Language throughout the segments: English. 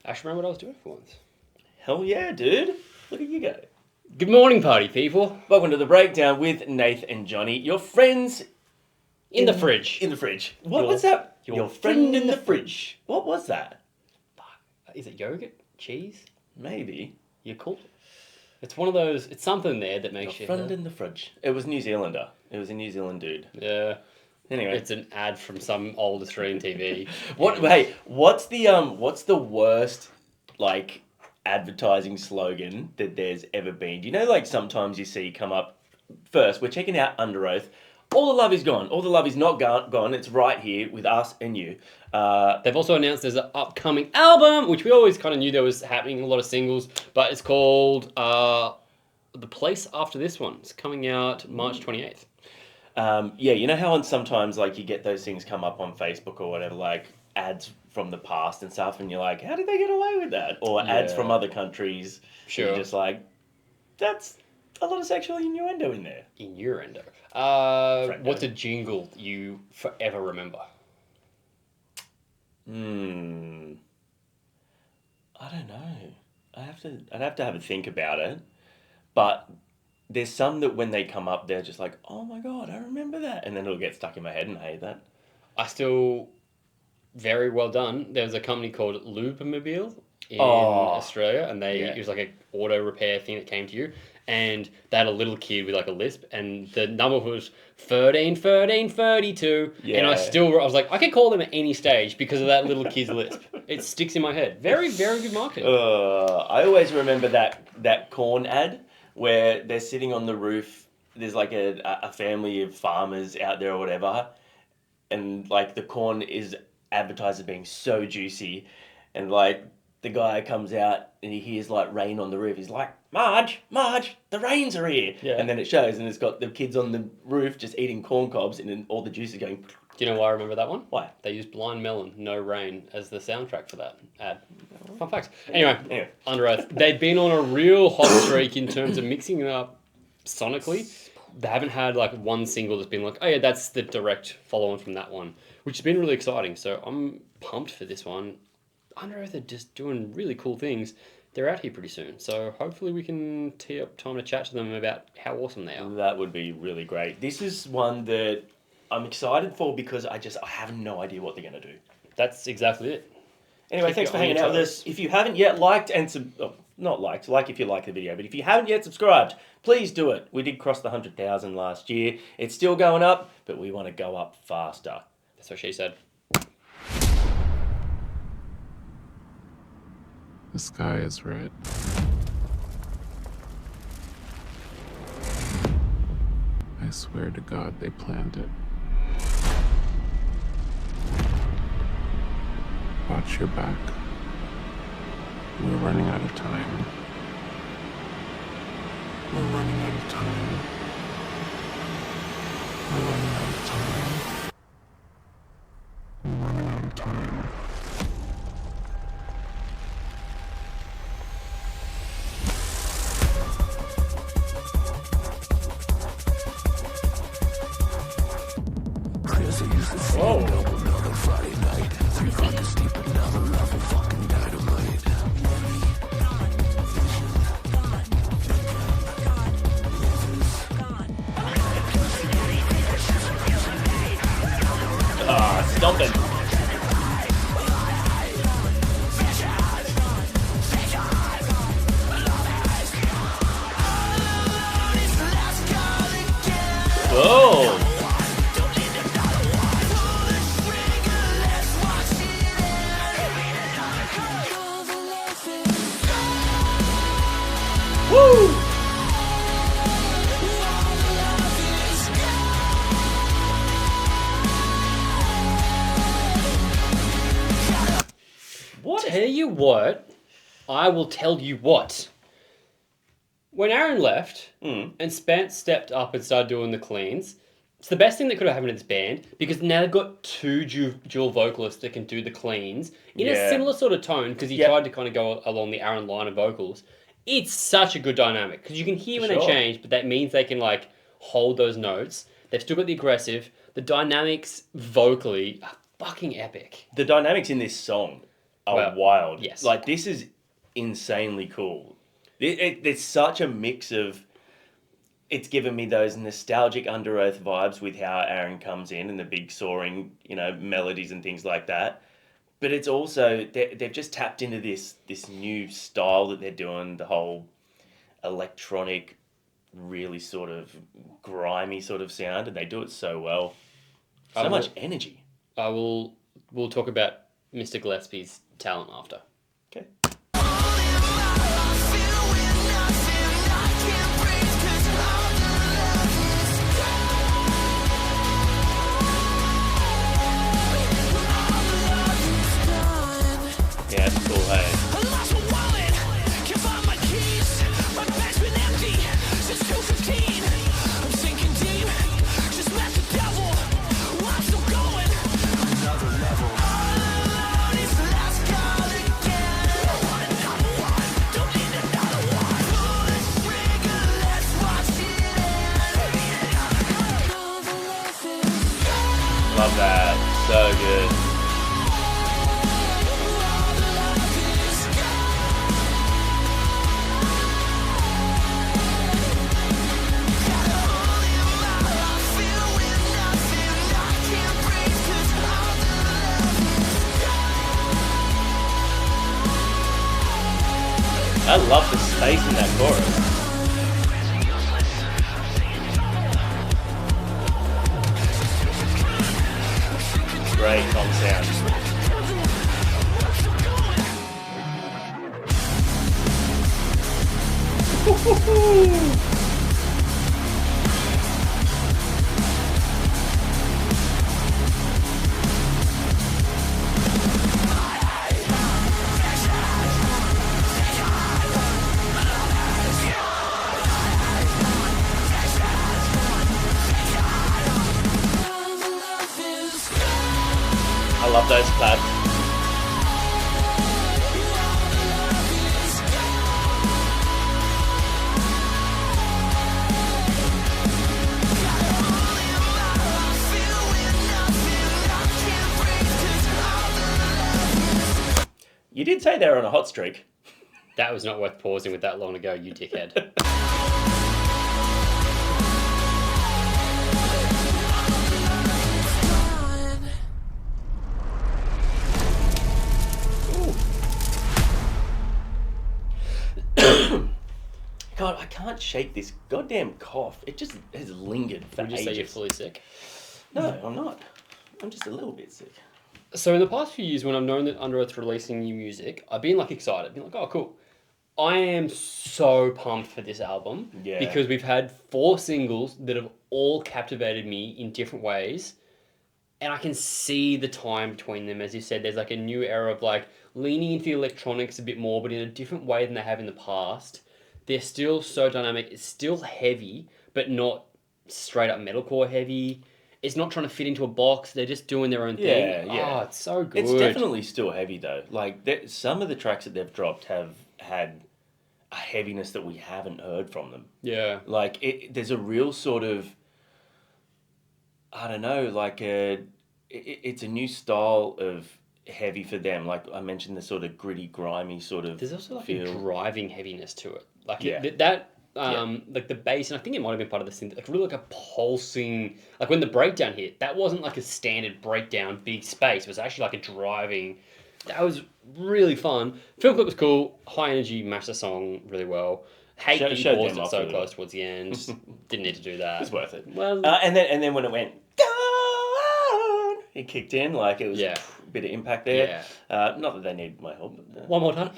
I actually remember what I was doing for once. Hell yeah, dude. Look at you go. Good morning, party people. Welcome to the breakdown with Nath and Johnny, your friends In the fridge. In the fridge. What was that? Your friend in the fridge. What was that? Is it yogurt? Cheese? Maybe. You're cool. It's one of those. It's something there that makes Your friend in the fridge. It was New Zealander. It was a New Zealand dude. Yeah. Anyway, It's an ad from some old Australian TV. what's the worst like advertising slogan that there's ever been? Do you know, like, sometimes you see come up first, we're checking out UNDEROATH. All the love is gone. All the love is not gone. It's right here with us and you. They've also announced there's an upcoming album, which we always kind of knew there was happening, a lot of singles, but it's called The Place After This One. It's coming out March 28th. Yeah, you know how sometimes like you get those things come up on Facebook or whatever, like ads from the past and stuff, and you're like, how did they get away with that? Or ads from other countries. Sure. You're just like, that's a lot of sexual innuendo in there. Innuendo. What's a jingle you forever remember? I don't know. I'd have to have a think about it. But there's some that when they come up, they're just like, oh my God, I remember that. And then it'll get stuck in my head and I hate that. Very well done. There's a company called Lubemobile in Australia, and it was like an auto repair thing that came to you. And they had a little kid with like a lisp, and the number was 13, 13, 32. Yeah. And I was like, I could call them at any stage because of that little kid's lisp. It sticks in my head. Very, very good marketing. I always remember that corn ad where they're sitting on the roof. There's like a family of farmers out there or whatever, and like the corn is advertised as being so juicy, and like the guy comes out and he hears like rain on the roof. He's like, Marge, the rains are here. Yeah. And then it shows, and it's got the kids on the roof just eating corn cobs, and then all the juice is going. Do you know why I remember that one? Why? They used Blind Melon, No Rain as the soundtrack for that ad. Fun facts. Anyway. UNDEROATH. They've been on a real hot streak in terms of mixing it up sonically. They haven't had like one single that's been like, oh yeah, that's the direct follow-on from that one, which has been really exciting. So I'm pumped for this one. UNDEROATH are just doing really cool things. They're out here pretty soon, so hopefully we can tee up time to chat to them about how awesome they are. That would be really great. This is one that I'm excited for because I have no idea what they're going to do. That's exactly it. Anyway, thanks for hanging out with us. If you haven't yet liked and not liked, like if you like the video, but if you haven't yet subscribed, please do it. We did cross the 100,000 last year. It's still going up, but we want to go up faster. That's what she said. The sky is red. I swear to God they planned it. Watch your back. We're running out of time. We're running out of time. We're running out of time. We're running out of time. Whoa. Another Friday night. 3 o'clock is deep, another level fucking dynamite. Stop it. Whoa. Woo! Tell you what, I will tell you what. When Aaron left and Spence stepped up and started doing the cleans, it's the best thing that could have happened to this band because now they've got two dual vocalists that can do the cleans in a similar sort of tone because he tried to kind of go along the Aaron line of vocals. It's such a good dynamic because you can hear when they change, but that means they can like hold those notes. They've still got the aggressive. The dynamics vocally are fucking epic. The dynamics in this song are Well, wild. yes. Like, this is insanely cool. There's such a mix of... It's given me those nostalgic Underoath vibes with how Aaron comes in and the big soaring, melodies and things like that. But it's also... They've just tapped into this new style that they're doing, the whole electronic, really sort of grimy sort of sound, and they do it so well. So much energy. We'll talk about Mr. Gillespie's talent after. Okay. Yeah, that's cool, hey. Love that. So good. I love the space in that chorus. Great tom sound. I love those claps. You did say they were on a hot streak. That was not worth pausing with that long ago, you dickhead. God, I can't shake this goddamn cough. It just has lingered for Would you say you're ages. fully sick? No, I'm not. I'm just a little bit sick. So in the past few years, when I've known that Underoath's releasing new music, I've been excited, been oh cool. I am so pumped for this album because we've had 4 singles that have all captivated me in different ways, and I can see the time between them. As you said, there's a new era of leaning into the electronics a bit more, but in a different way than they have in the past. They're still so dynamic. It's still heavy, but not straight up metalcore heavy. It's not trying to fit into a box. They're just doing their own thing. Yeah. Oh, it's so good. It's definitely still heavy though. Some of the tracks that they've dropped have had a heaviness that we haven't heard from them. Yeah. There's a real sort of, I don't know, it's a new style of heavy for them. Like I mentioned, the sort of gritty, grimy sort of. There's also feel. a driving heaviness to it. The bass, and I think it might have been part of the synth, really a pulsing, when the breakdown hit, that wasn't a standard breakdown, big space. It was actually a driving. That was really fun. Film clip was cool. High energy, matched the song really well. Hate that you paused it so close towards the end. Didn't need to do that. It's worth it. Well, and then when it went, go on, it kicked in, it was a bit of impact there. Yeah. Not that they need my help. But, one more time.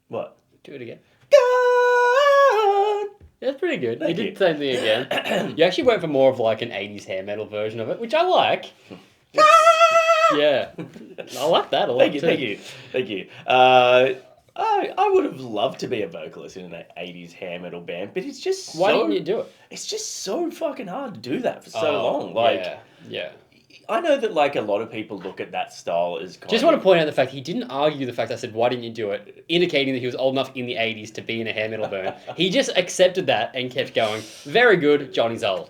What? Do it again. Go on. That's pretty good. Thank you you. did the same thing again. You actually went for more of an 80s hair metal version of it, which I like. Yeah. I like that a lot too. Thank you. I would have loved to be a vocalist in an 80s hair metal band, but it's just Why didn't you do it? It's just so fucking hard to do that for so long. Yeah. I know that a lot of people look at that style as kind Just want to point out the fact he didn't argue the fact I said, why didn't you do it? Indicating that he was old enough in the 80s to be in a hair metal band. He just accepted that and kept going. Very good, Johnny's old.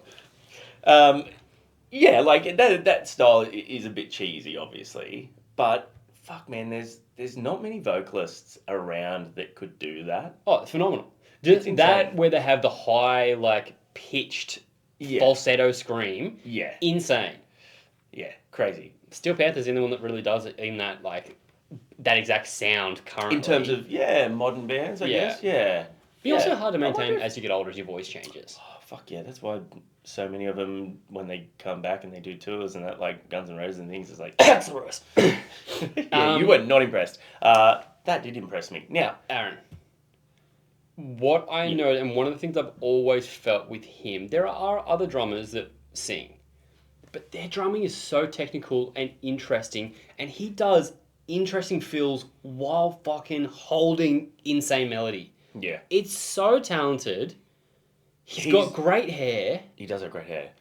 Yeah, that style is a bit cheesy, obviously. But, fuck, man, there's not many vocalists around that could do that. Oh, it's phenomenal. It's That insane. where they have the high, like, pitched Yeah. falsetto scream. Yeah. Insane. Yeah. Crazy. Steel Panther's the only one that really does it in that, like, that exact sound currently. In terms of, modern bands, I guess. Yeah. But also hard to I wonder maintain if- as you get older, as your voice changes. Oh, fuck yeah. That's why so many of them, when they come back and they do tours and that, like Guns N' Roses and things, it's like, That's the worst. yeah, you were not impressed. That did impress me. Now, Aaron, what I know, and one of the things I've always felt with him, there are other drummers that sing, but their drumming is so technical and interesting, and he does interesting fills while fucking holding insane melody. yeah, It's so talented. He's got great hair. he does have great hair.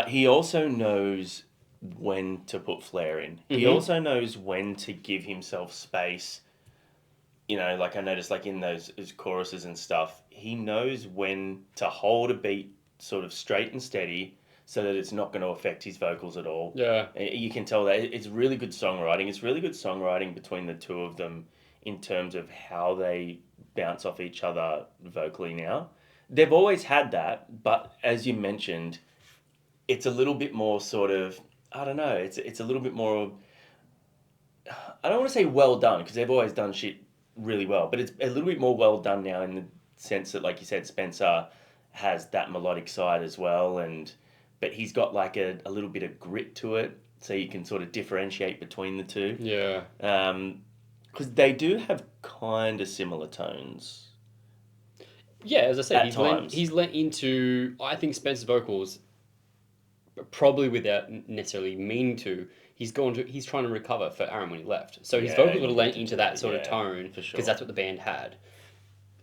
He also knows when to put flair in. He Mhm. also knows when to give himself space. You know, like I noticed, like in those his choruses and stuff, he knows when to hold a beat sort of straight and steady so that it's not going to affect his vocals at all. Yeah. You can tell that it's really good songwriting. It's really good songwriting between the two of them in terms of how they bounce off each other vocally now. They've always had that, but as you mentioned, it's a little bit more sort of, I don't know, it's a little bit more, I don't want to say well done, because they've always done shit really well, but it's a little bit more well done now in the sense that, like you said, Spencer has that melodic side as well, but he's got like a little bit of grit to it, so you can sort of differentiate between the two. Yeah. Because they do have kind of similar tones. Yeah, as I said, At he's times. lent into, I think, Spencer's vocals, probably without necessarily meaning to. He's trying to recover for Aaron when he left. So his Yeah, vocals would have he lent did into do that that, sort of yeah, tone for sure. because that's what the band had.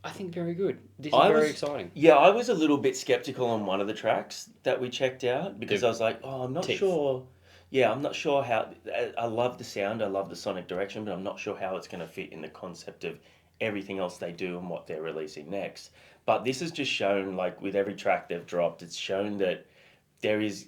I think very good. This is I very was- exciting. Yeah, I was a little bit skeptical on one of the tracks that we checked out because The I was like, oh, I'm not teeth. sure. Yeah, I'm not sure how. I love the sound, I love the sonic direction, but I'm not sure how it's going to fit in the concept of everything else they do and what they're releasing next. But this has just shown, like with every track they've dropped, it's shown that there is.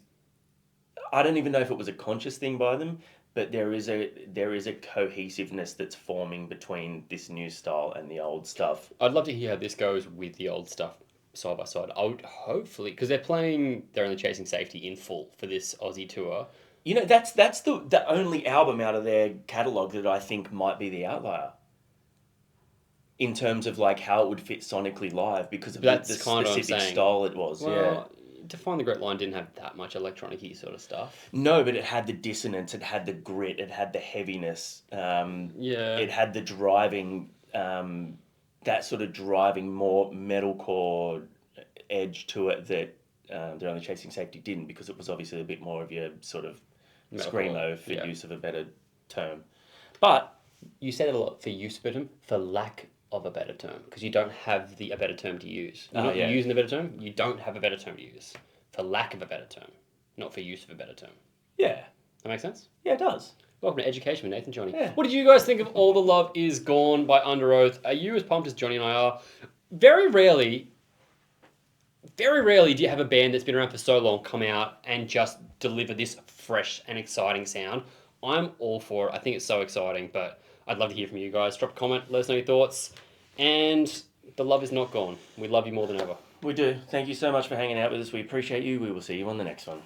I don't even know if it was a conscious thing by them, but there is a cohesiveness that's forming between this new style and the old stuff. I'd love to hear how this goes with the old stuff side by side. I would hopefully, because they're only chasing safety in full for this Aussie tour. You know, that's the only album out of their catalogue that I think might be the outlier. In terms of like how it would fit sonically live because of That's the kind of what I'm specific saying. style it was. Well, Define the Great Line didn't have that much electronic-y sort of stuff. No, but it had the dissonance, it had the grit, it had the heaviness. Yeah. It had the driving, that sort of driving more metalcore edge to it that They're Only Chasing Safety didn't, because it was obviously a bit more of your sort of Metalcore, screamo, for yeah. use of a better term. But You say that a lot, for use of a term, for lack of a better term, because you don't have a better term to use. You're not yeah. using a better term, you don't have a better term to use. For lack of a better term, not for use of a better term. yeah, That makes sense? yeah, it does. Welcome to Education with Nath and Johnny. Yeah. What did you guys think of All the Love Is Gone by Under Oath? Are you as pumped as Johnny and I are? Very rarely do you have a band that's been around for so long come out and just deliver this fresh and exciting sound. I'm all for it. I think it's so exciting, but I'd love to hear from you guys. Drop a comment, let us know your thoughts. And the love is not gone. We love you more than ever. We do. Thank you so much for hanging out with us. We appreciate you. We will see you on the next one.